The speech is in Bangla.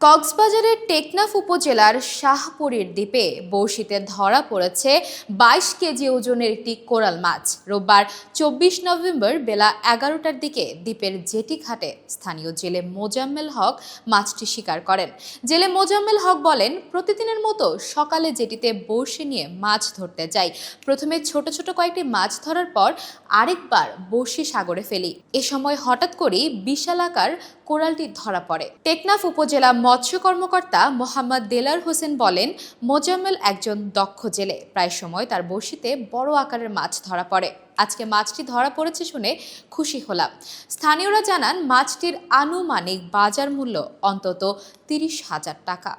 কক্সবাজারের টেকনাফ উপজেলার শাহপুরীর দ্বীপে বড়শিতে ধরা পড়েছে ২২ কেজি ওজনের একটি কোরাল মাছ। রোববার ২৪ নভেম্বর বেলা ১১টার দিকে দ্বীপের জেটি ঘাটে স্থানীয় জেলে মোজাম্মেল হক মাছটি শিকার করেন। জেলে মোজাম্মেল হক বলেন, প্রতিদিনের মতো সকালে জেটিতে বড়শি নিয়ে মাছ ধরতে যাই। প্রথমে ছোট ছোট কয়েকটি মাছ ধরার পর আরেকবার বড়শি সাগরে ফেলি। এ সময় হঠাৎ করেই বিশালাকার কোরালটি ধরা পড়ে। টেকনাফ উপজেলা মৎস্য কর্মকর্তা মোহাম্মদ দেলার হোসেন বলেন, মোজাম্মেল একজন দক্ষ জেলে। প্রায় সময় তার বড়শিতে বড় আকারের মাছ ধরা পড়ে। আজকে মাছটি ধরা পড়েছে শুনে খুশি হলাম। স্থানীয়রা জানান, মাছটির আনুমানিক বাজার মূল্য অন্তত ৩০,০০০ টাকা।